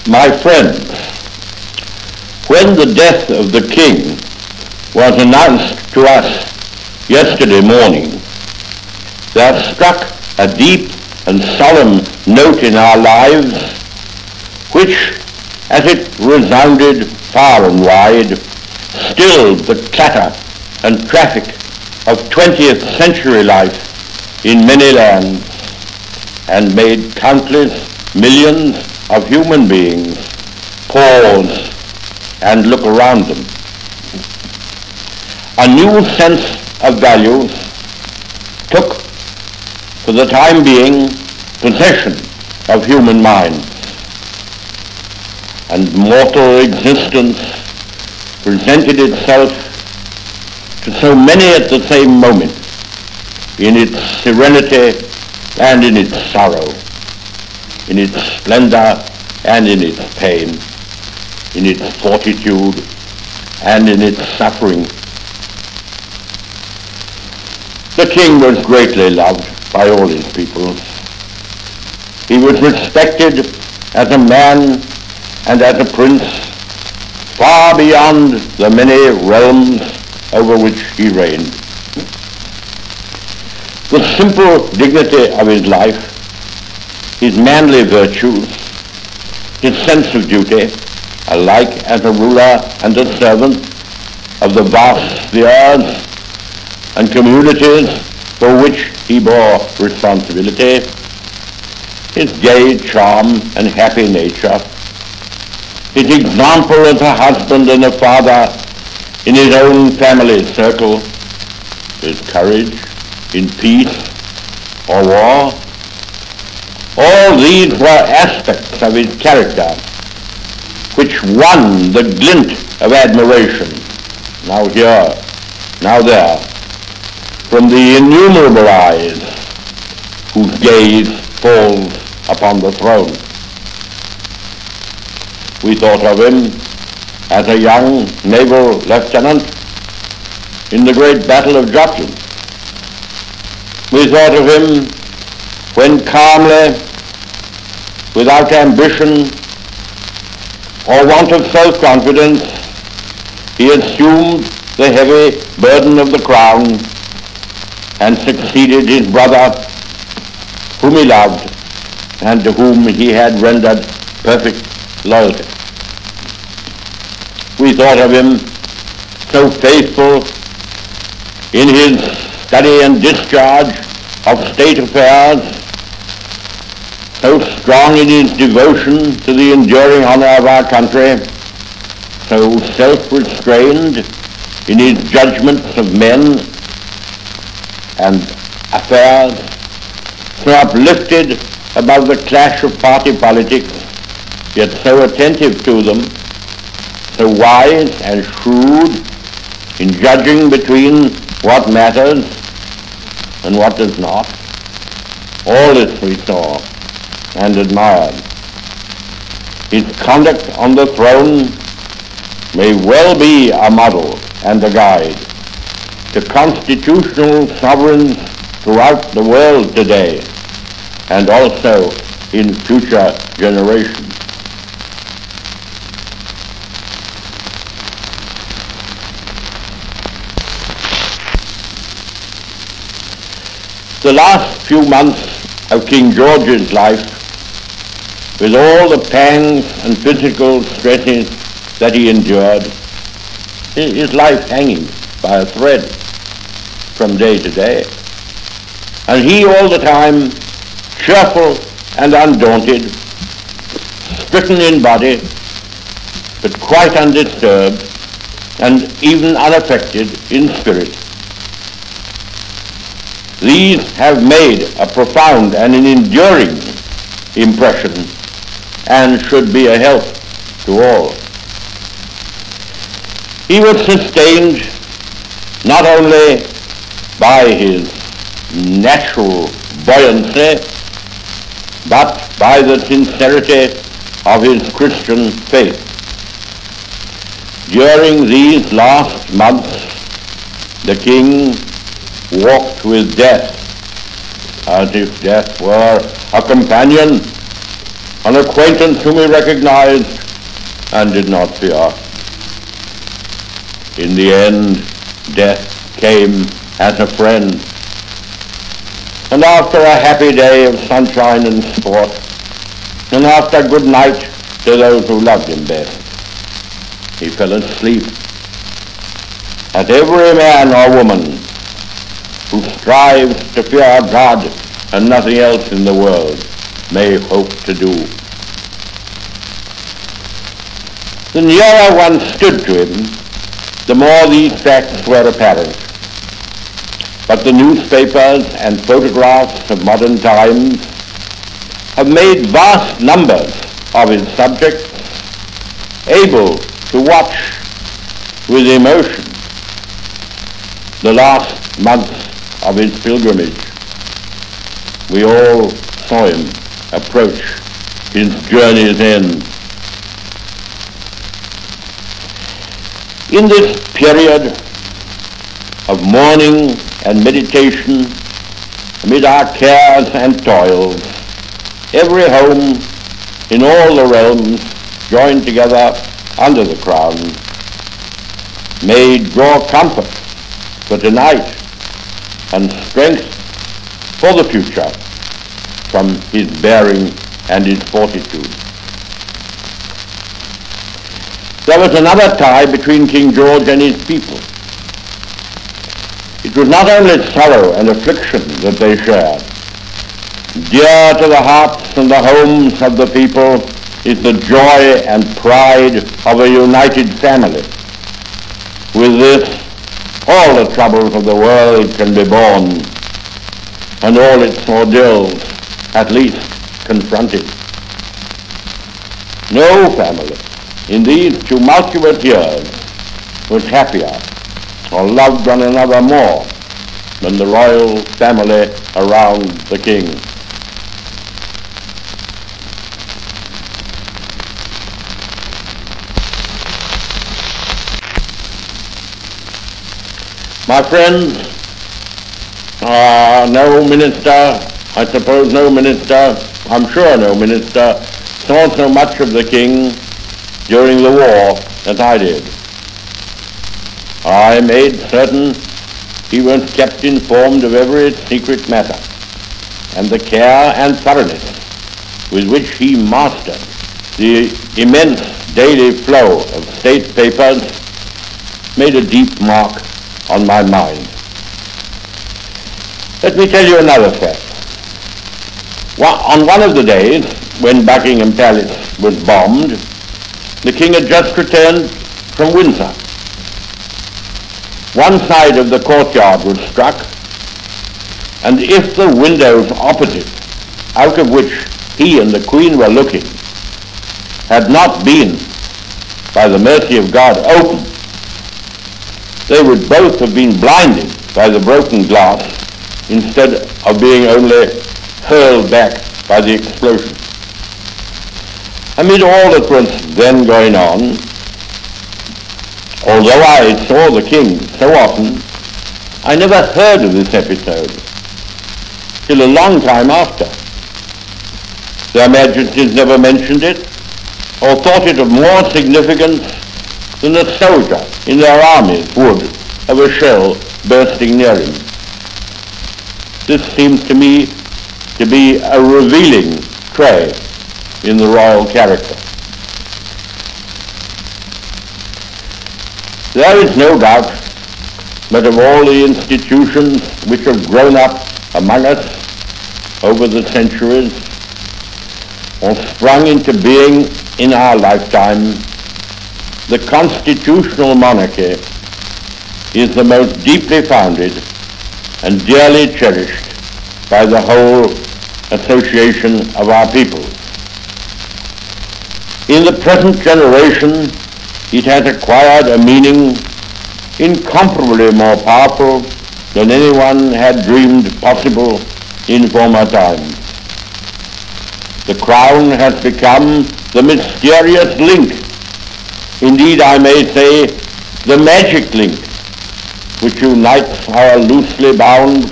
My friends, when the death of the King was announced to us yesterday morning, there struck a deep and solemn note in our lives, which, as it resounded far and wide, stilled the clatter and traffic of 20th century life in many lands, and made countless millions of human beings pause and look around them. A new sense of values took, for the time being, possession of human minds, and mortal existence presented itself to so many at the same moment, in its serenity and in its sorrow, in its splendor and in its pain, in its fortitude and in its suffering. The King was greatly loved by all his people. He was respected as a man and as a prince far beyond the many realms over which he reigned. The simple dignity of his life, his manly virtues, his sense of duty, alike as a ruler and a servant of the vast spheres and communities for which he bore responsibility, his gay charm and happy nature, his example as a husband and a father in his own family circle, his courage in peace or war, all these were aspects of his character which won the glint of admiration, now here, now there, from the innumerable eyes whose gaze falls upon the throne. We thought of him as a young naval lieutenant in the great Battle of Jutland. We thought of him when calmly, without ambition or want of self-confidence, he assumed the heavy burden of the crown and succeeded his brother, whom he loved and to whom he had rendered perfect loyalty. We thought of him so faithful in his study and discharge of state affairs, so strong in his devotion to the enduring honor of our country, so self-restrained in his judgments of men and affairs, so uplifted above the clash of party politics, yet so attentive to them, so wise and shrewd in judging between what matters and what does not. All this we saw and admired. His conduct on the throne may well be a model and a guide to constitutional sovereigns throughout the world today and also in future generations. The last few months of King George's life, with all the pangs and physical stresses that he endured, his life hanging by a thread from day to day, and he all the time cheerful and undaunted, stricken in body, but quite undisturbed and even unaffected in spirit. These have made a profound and an enduring impression and should be a help to all. He was sustained not only by his natural buoyancy, but by the sincerity of his Christian faith. During these last months, the King walked with death, as if death were a companion an acquaintance whom he recognized and did not fear. In the end, death came as a friend, and after a happy day of sunshine and sport, and after good night to those who loved him best, he fell asleep. As every man or woman who strives to fear God and nothing else in the world may hope to do. The nearer one stood to him, the more these facts were apparent. But the newspapers and photographs of modern times have made vast numbers of his subjects able to watch with emotion the last months of his pilgrimage. We all saw him approach his journey's end. In this period of mourning and meditation, amid our cares and toils, every home in all the realms joined together under the crown may draw comfort for tonight and strength for the future from his bearing and his fortitude. There was another tie between King George and his people. It was not only sorrow and affliction that they shared. Dear to the hearts and the homes of the people is the joy and pride of a united family. With this, all the troubles of the world can be borne, and all its ordeals at least confronted. No family in these tumultuous years was happier or loved one another more than the royal family around the king. My friends, no minister, I suppose no minister, I'm sure no minister, saw so much of the king during the war as I did. I made certain he was kept informed of every secret matter, and the care and thoroughness with which he mastered the immense daily flow of state papers made a deep mark on my mind. Let me tell you another fact. On one of the days when Buckingham Palace was bombed, the king had just returned from Windsor. One side of the courtyard was struck, and if the windows opposite, out of which he and the Queen were looking, had not been, by the mercy of God, open, they would both have been blinded by the broken glass instead of being only hurled back by the explosion. Amid all that was then going on, although I saw the king so often, I never heard of this episode till a long time after. Their Majesties never mentioned it or thought it of more significance than a soldier in their armies would of a shell bursting near him. This seems to me to be a revealing trait in the royal character. There is no doubt that of all the institutions which have grown up among us over the centuries or sprung into being in our lifetime, the constitutional monarchy is the most deeply founded and dearly cherished by the whole association of our people. In the present generation, it has acquired a meaning incomparably more powerful than anyone had dreamed possible in former times. The crown has become the mysterious link, indeed I may say the magic link, which unites our loosely bound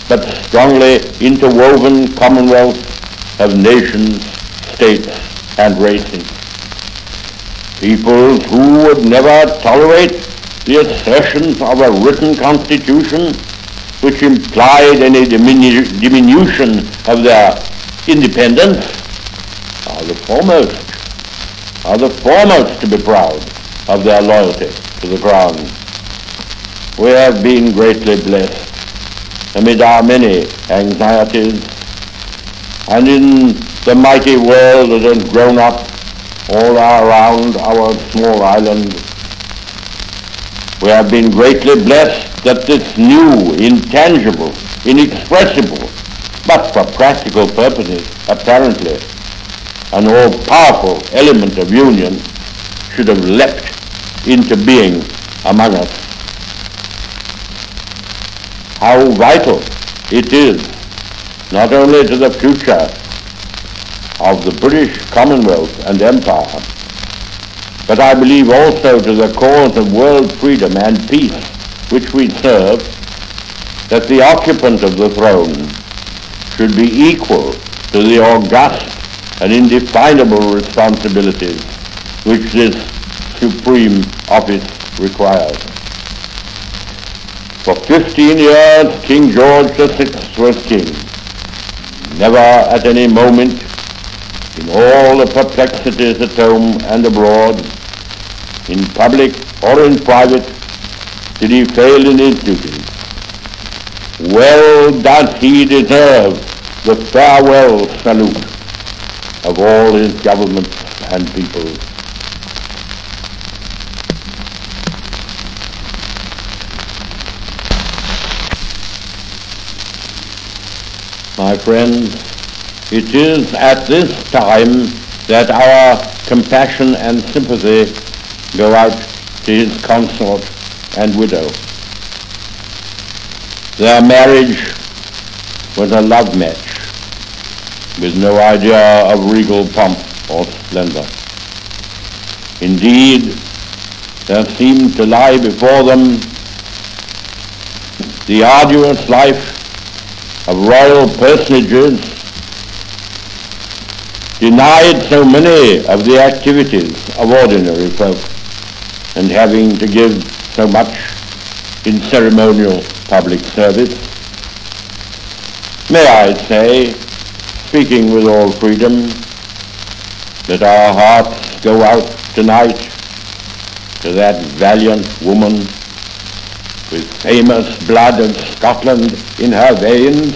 but strongly interwoven commonwealth of nations states and races. Peoples who would never tolerate the assertions of a written constitution which implied any diminution of their independence are the foremost to be proud of their loyalty to the crown. We have been greatly blessed amid our many anxieties, and in the mighty world that has grown up all around our small island. We have been greatly blessed that this new, intangible, inexpressible, but for practical purposes, apparently, an all-powerful element of union should have leapt into being among us. How vital it is, not only to the future of the British Commonwealth and Empire, but I believe also to the cause of world freedom and peace which we serve, that the occupant of the throne should be equal to the august and indefinable responsibilities which this supreme office requires. For 15 years King George VI was king. Never at any moment in all the perplexities at home and abroad, in public or in private, did he fail in his duties. Well does he deserve the farewell salute of all his governments and people. My friends, it is at this time that our compassion and sympathy go out to his consort and widow. Their marriage was a love match with no idea of regal pomp or splendor. Indeed, there seemed to lie before them the arduous life of royal personages, denied so many of the activities of ordinary folk, and having to give so much in ceremonial public service. May I say, speaking with all freedom, that our hearts go out tonight to that valiant woman with famous blood of Scotland in her veins,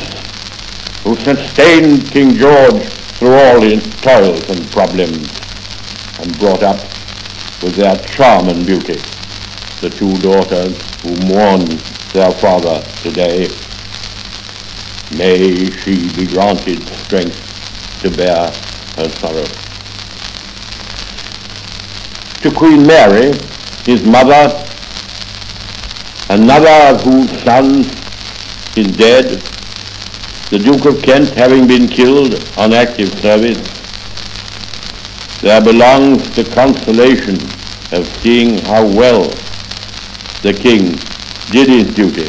who sustained King George through all his toils and problems, and brought up with their charm and beauty the two daughters who mourn their father today. May she be granted strength to bear her sorrow. To Queen Mary, his mother, another of whose sons is dead, the Duke of Kent having been killed on active service, there belongs the consolation of seeing how well the King did his duty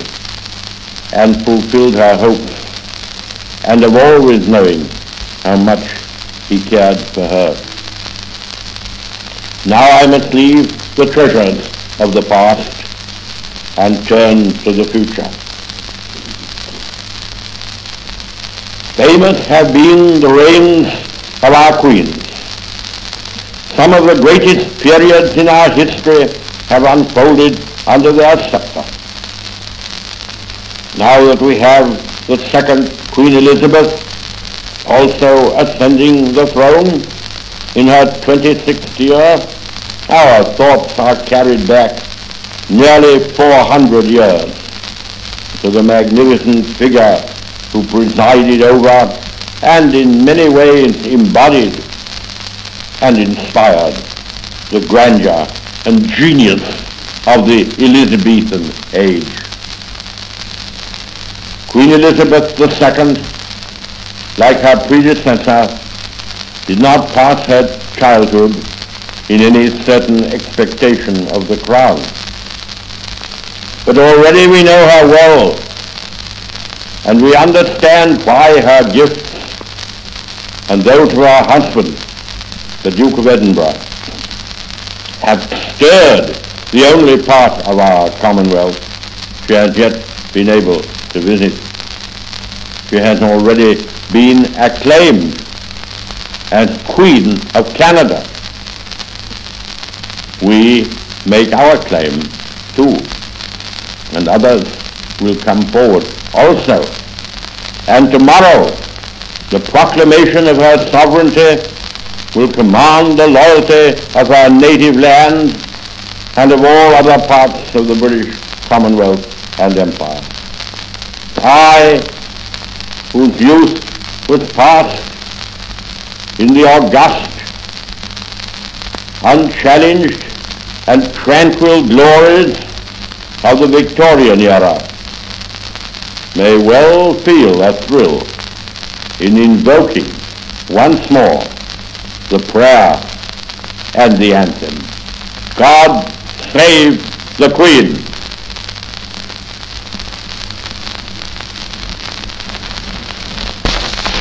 and fulfilled her hopes, and of always knowing how much he cared for her. Now I must leave the treasures of the past and turn to the future. Famous have been the reigns of our queens. Some of the greatest periods in our history have unfolded under their scepter. Now that we have the second Queen Elizabeth also ascending the throne in her 26th year, our thoughts are carried back nearly 400 years to the magnificent figure who presided over and in many ways embodied and inspired the grandeur and genius of the Elizabethan age. Queen Elizabeth II, like her predecessor, did not pass her childhood in any certain expectation of the crown. But already we know her well, and we understand why her gifts and those of our husband, the Duke of Edinburgh, have stirred the only part of our Commonwealth she has yet been able to visit. She has already been acclaimed as Queen of Canada. We make our claim too, and others will come forward also. And tomorrow, the proclamation of her sovereignty will command the loyalty of our native land and of all other parts of the British Commonwealth and Empire. I, whose youth was passed in the august, unchallenged, and tranquil glories of the Victorian era, may well feel a thrill in invoking once more the prayer and the anthem. God save the Queen!